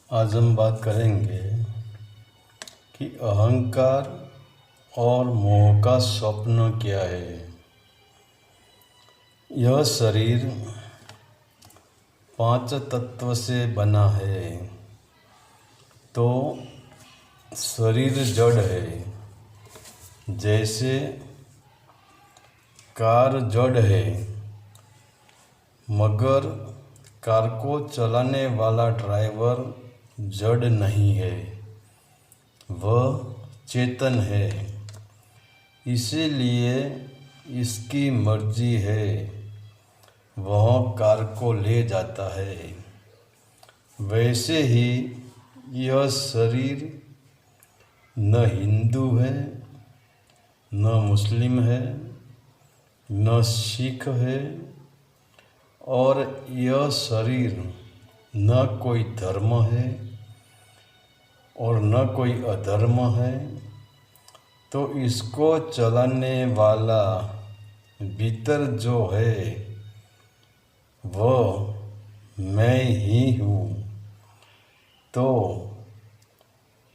आज हम बात करेंगे कि अहंकार और मोह का स्वप्न क्या है। यह शरीर 5 तत्व से बना है, तो शरीर जड़ है। जैसे कार जड़ है, मगर कार को चलाने वाला ड्राइवर जड़ नहीं है, वह चेतन है। इसीलिए इसकी मर्जी है, वह कार को ले जाता है। वैसे ही यह शरीर न हिंदू है, न मुस्लिम है, न सिख है, और यह शरीर न कोई धर्म है और न कोई अधर्म है। तो इसको चलाने वाला भीतर जो है वह मैं ही हूँ। तो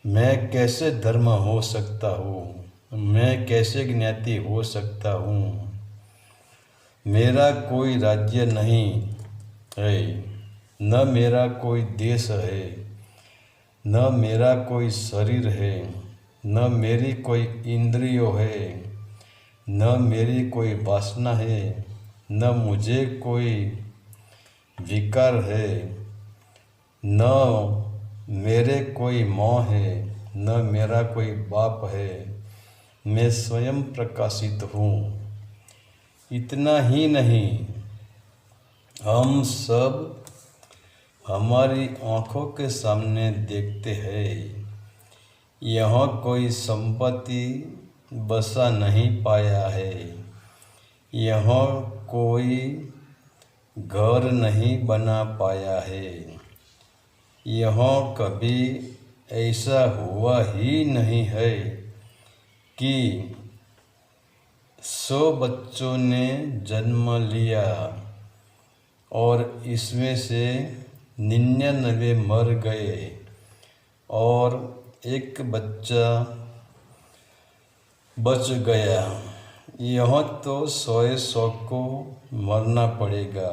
मैं कैसे धर्म हो सकता हूँ, मैं कैसे ज्ञाति हो सकता हूँ। मेरा कोई राज्य नहीं है, न मेरा कोई देश है, न मेरा कोई शरीर है, न मेरी कोई इंद्रियों है, न मेरी कोई वासना है, न मुझे कोई विकार है, न मेरे कोई माँ है, न मेरा कोई बाप है। मैं स्वयं प्रकाशित हूँ। इतना ही नहीं, हम सब हमारी आँखों के सामने देखते हैं। यहाँ कोई संपत्ति बसा नहीं पाया है, यहाँ कोई घर नहीं बना पाया है, यहाँ कभी ऐसा हुआ ही नहीं है कि 100 बच्चों ने जन्म लिया और इसमें से 99 मर गए और एक बच्चा बच गया। यह तो 100 को मरना पड़ेगा,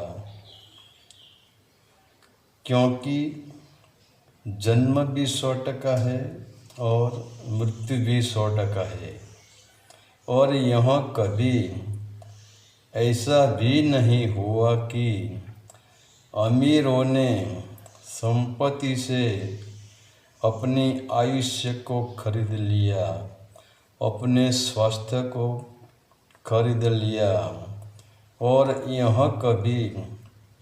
क्योंकि जन्म भी 100% है और मृत्यु भी 100% है। और यहाँ कभी ऐसा भी नहीं हुआ कि अमीरों ने संपत्ति से अपनी आयुष्य को खरीद लिया, अपने स्वास्थ्य को खरीद लिया। और यह कभी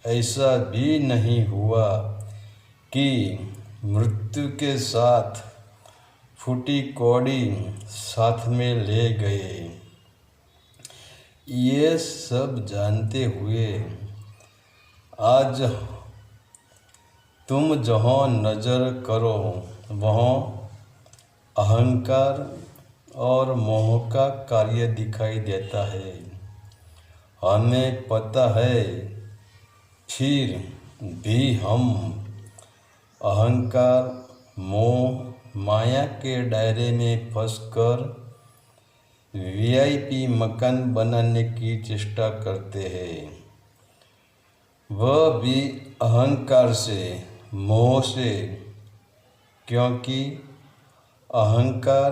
ऐसा भी नहीं हुआ कि मृत्यु के साथ फूटी कौड़ी साथ में ले गए। ये सब जानते हुए आज तुम जहाँ नज़र करो वहाँ अहंकार और मोह का कार्य दिखाई देता है। हमें पता है, फिर भी हम अहंकार, मोह, माया के दायरे में फंसकर वीआईपी मकान बनाने की चेष्टा करते हैं। वह भी अहंकार से, मोह से, क्योंकि अहंकार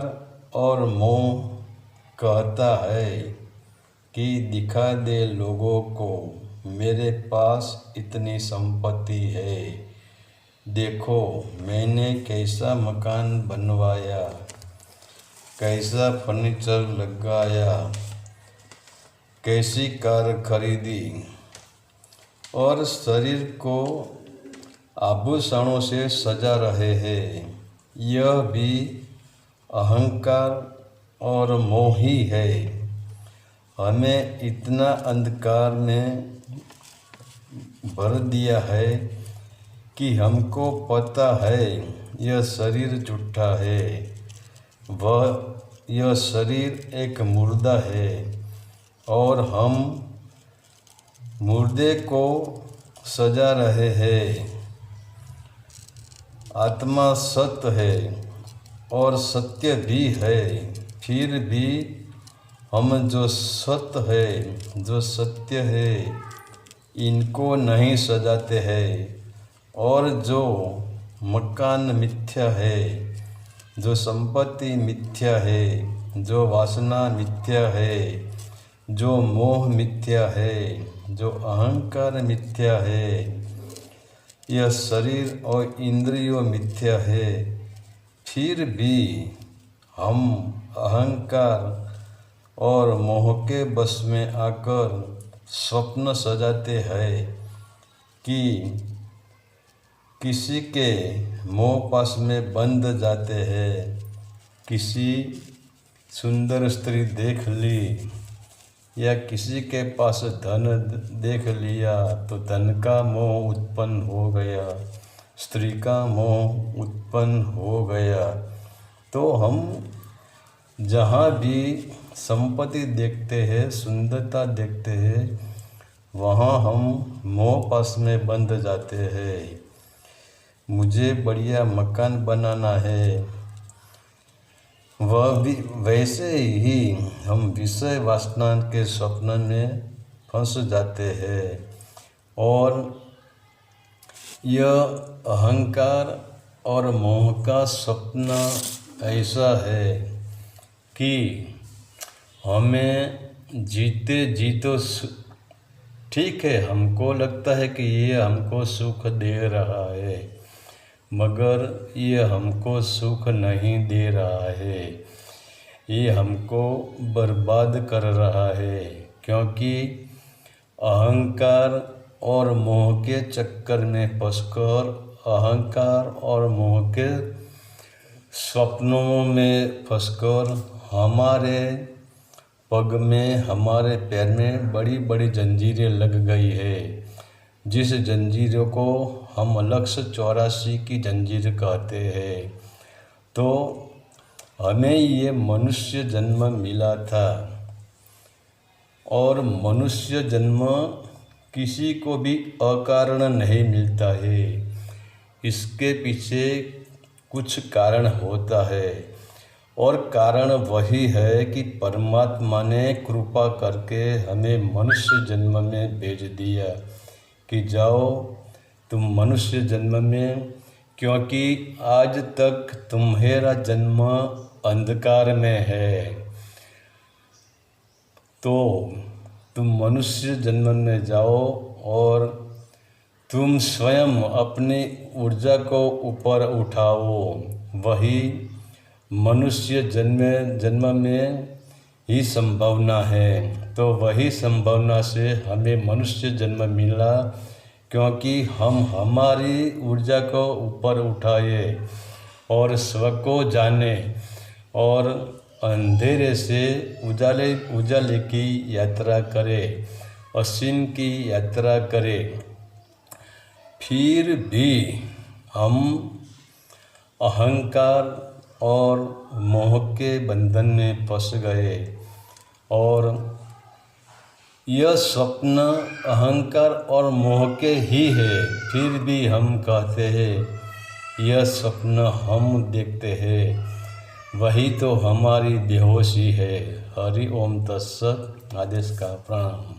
और मोह कहता है कि दिखा दे लोगों को मेरे पास इतनी संपत्ति है, देखो मैंने कैसा मकान बनवाया, कैसा फर्नीचर लगाया, कैसी कार खरीदी, और शरीर को आभूषणों से सजा रहे हैं। यह भी अहंकार और मोह ही है। हमें इतना अंधकार में भर दिया है कि हमको पता है यह शरीर झूठा है, यह शरीर एक मुर्दा है और हम मुर्दे को सजा रहे हैं। आत्मा सत्य है और सत्य भी है, फिर भी हम जो सत्य है, जो सत्य है, इनको नहीं सजाते हैं। और जो मकान मिथ्या है, जो संपत्ति मिथ्या है, जो वासना मिथ्या है, जो मोह मिथ्या है, जो अहंकार मिथ्या है, यह शरीर और इंद्रियों मिथ्या है, फिर भी हम अहंकार और मोह के बस में आकर स्वप्न सजाते हैं कि किसी के मोह पास में बंध जाते हैं। किसी सुंदर स्त्री देख ली या किसी के पास धन देख लिया तो धन का मोह उत्पन्न हो गया, स्त्री का मोह उत्पन्न हो गया। तो हम जहाँ भी संपत्ति देखते हैं, सुंदरता देखते हैं, वहाँ हम मोह पास में बंध जाते हैं। मुझे बढ़िया मकान बनाना है, वह भी वैसे ही हम विषय वासना के स्वप्न में फंस जाते हैं। और यह अहंकार और मोह का स्वप्न ऐसा है कि हमें जीते जी तो ठीक है, हमको लगता है कि ये हमको सुख दे रहा है, मगर ये हमको सुख नहीं दे रहा है, ये हमको बर्बाद कर रहा है। क्योंकि अहंकार और मोह के चक्कर में फंसकर, अहंकार और मोह के स्वप्नों में फंसकर हमारे पग में, हमारे पैर में बड़ी बड़ी जंजीरें लग गई है, जिस जंजीरों को हम लक्ष्य 84 की जंजीर कहते हैं। तो हमें ये मनुष्य जन्म मिला था और मनुष्य जन्म किसी को भी अकारण नहीं मिलता है, इसके पीछे कुछ कारण होता है। और कारण वही है कि परमात्मा ने कृपा करके हमें मनुष्य जन्म में भेज दिया कि जाओ तुम मनुष्य जन्म में, क्योंकि आज तक तुम्हारा जन्म अंधकार में है, तो तुम मनुष्य जन्म में जाओ और तुम स्वयं अपनी ऊर्जा को ऊपर उठाओ। वही मनुष्य जन्म में ही संभावना है। तो वही संभावना से हमें मनुष्य जन्म मिला, क्योंकि हम हमारी ऊर्जा को ऊपर उठाए और स्व को जाने और अंधेरे से उजाले की यात्रा करें, असीम की यात्रा करें। फिर भी हम अहंकार और मोह के बंधन में फंस गए और यह स्वप्न अहंकार और मोह के ही है। फिर भी हम कहते हैं यह स्वप्न हम देखते हैं, वही तो हमारी बेहोशी है। हरि ओम तत्सत। आदेश का प्रणाम।